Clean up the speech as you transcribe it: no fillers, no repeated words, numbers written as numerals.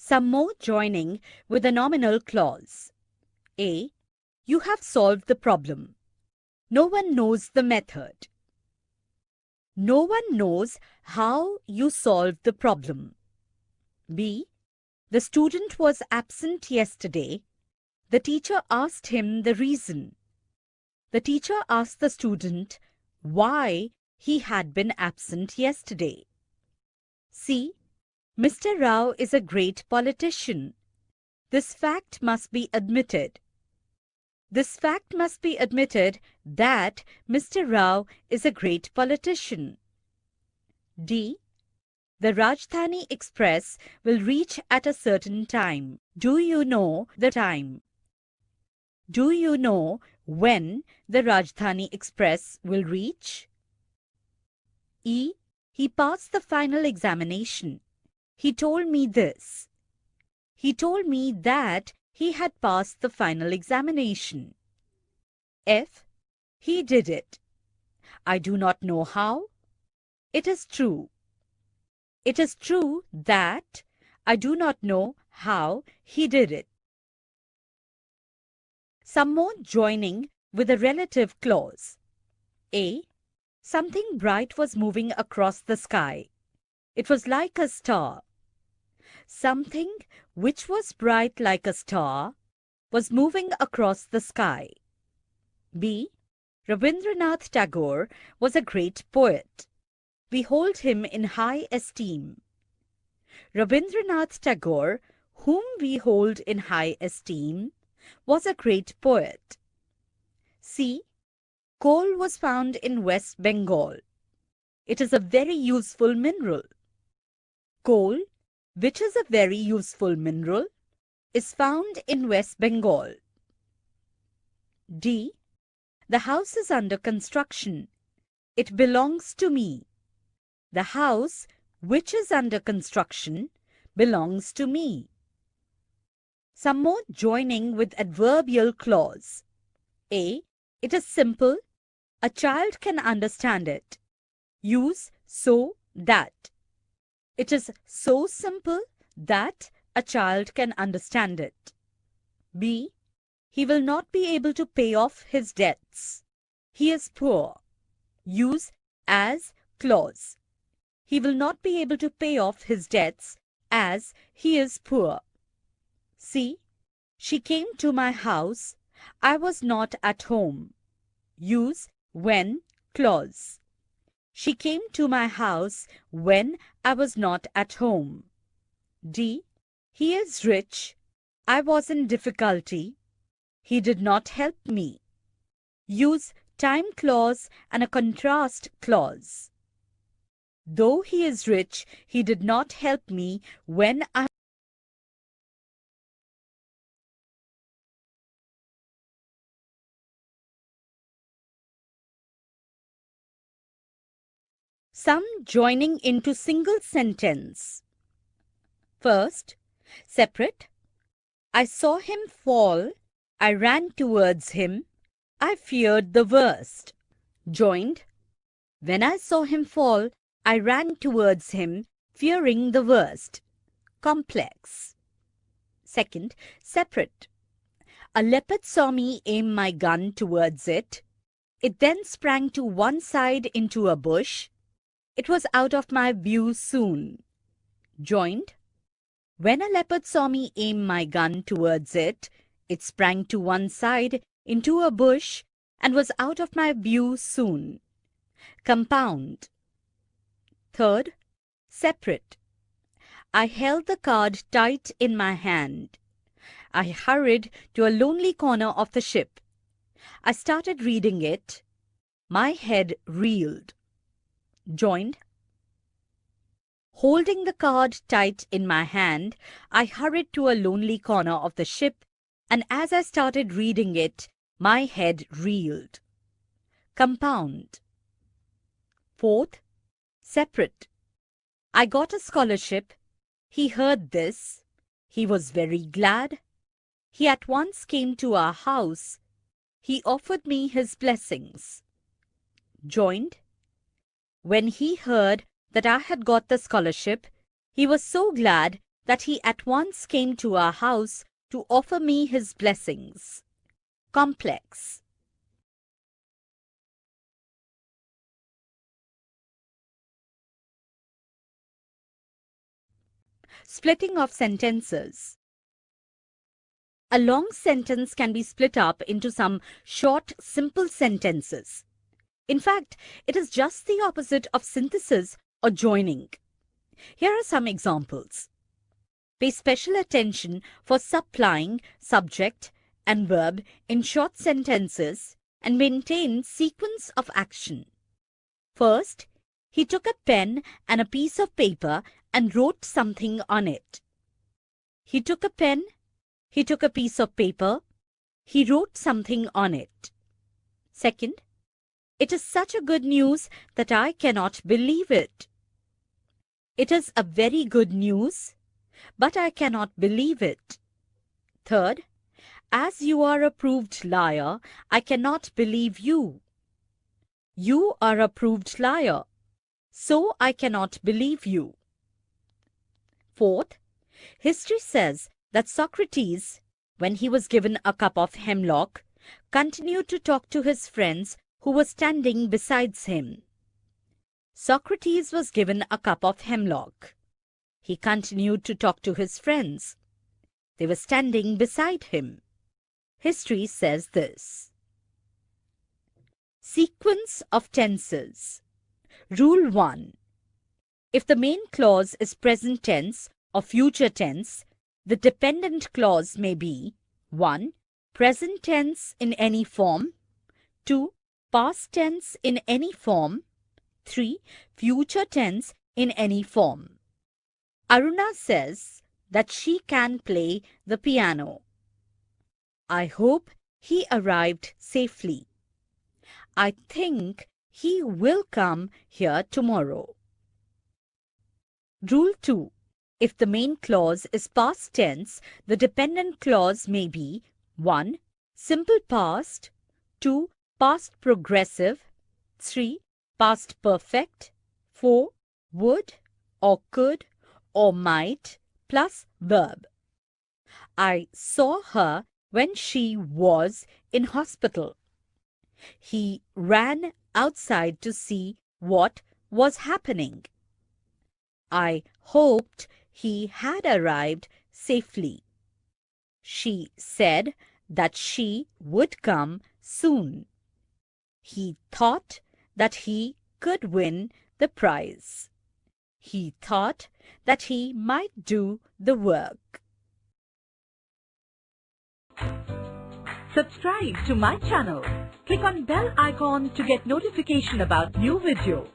Some more joining with a nominal clause. A. You have solved the problem. No one knows the method. No one knows how you solved the problem. B. The student was absent yesterday. The teacher asked him the reason. The teacher asked the student why he had been absent yesterday. C. Mr. Rao is a great politician. This fact must be admitted. This fact must be admitted that Mr. Rao is a great politician. D. The Rajdhani Express will reach at a certain time. Do you know the time? Do you know when the Rajdhani Express will reach? E. He passed the final examination. He told me this. He told me that he had passed the final examination. F. He did it. I do not know how. It is true. It is true that I do not know how he did it. Some more joining with a relative clause. A. Something bright was moving across the sky. It was like a star. Something which was bright like a star was moving across the sky. B. Rabindranath Tagore was a great poet. We hold him in high esteem. Rabindranath Tagore, whom we hold in high esteem, was a great poet. C. Coal was found in West Bengal. It is a very useful mineral. Coal, which is a very useful mineral, is found in West Bengal. D. The house is under construction. It belongs to me. The house, which is under construction, belongs to me. Some more joining with adverbial clause. A. It is simple. A child can understand it. Use so that. It is so simple that a child can understand it. B. He will not be able to pay off his debts. He is poor. Use as clause. He will not be able to pay off his debts as he is poor. C. She came to my house. I was not at home. Use when clause. She came to my house when I was not at home. D. He is rich. I was in difficulty. He did not help me. Use time clause and a contrast clause. Though he is rich, he did not help me when I Some joining into single sentence. First, separate. I saw him fall. I ran towards him. I feared the worst. Joined. When I saw him fall, I ran towards him, fearing the worst. Complex. Second, separate. A leopard saw me aim my gun towards it. It then sprang to one side into a bush. It was out of my view soon. Joined. When a leopard saw me aim my gun towards it, it sprang to one side into a bush and was out of my view soon. Compound. Third, separate. I held the card tight in my hand. I hurried to a lonely corner of the ship. I started reading it. My head reeled. Joined. Holding the card tight in my hand, I hurried to a lonely corner of the ship, and as I started reading it, my head reeled. Compound. Fourth, separate. I got a scholarship. He heard this. He was very glad. He at once came to our house. He offered me his blessings. Joined. When he heard that I had got the scholarship, he was so glad that he at once came to our house to offer me his blessings. Complex. Splitting of sentences. A long sentence can be split up into some short, simple sentences. In fact, it is just the opposite of synthesis or joining. Here are some examples. Pay special attention for supplying subject and verb in short sentences and maintain sequence of action. First, he took a pen and a piece of paper and wrote something on it. He took a pen, he took a piece of paper, he wrote something on it. Second, it is such a good news that I cannot believe it. It is a very good news, but I cannot believe it. Third, as you are a proved liar, I cannot believe you. You are a proved liar, so I cannot believe you. Fourth, history says that Socrates, when he was given a cup of hemlock, continued to talk to his friends who were standing beside him. Socrates was given a cup of hemlock. He continued to talk to his friends. They were standing beside him. History says this. Sequence of tenses. Rule 1. If the main clause is present tense or future tense, the dependent clause may be 1. Present tense in any form, 2. Past tense in any form, 3. Future tense in any form. Aruna says that she can play the piano. I hope he arrived safely. I think he will come here tomorrow. Rule 2. If the main clause is past tense, the dependent clause may be 1. Simple past, 2. Past progressive, 3. Past perfect, 4. Would or could or might plus verb. I saw her when she was in hospital. He ran outside to see what was happening. I hoped he had arrived safely. She said that she would come soon. He thought that he could win the prize. He thought that he might do the work. Subscribe to my channel. Click on bell icon to get notification about new video.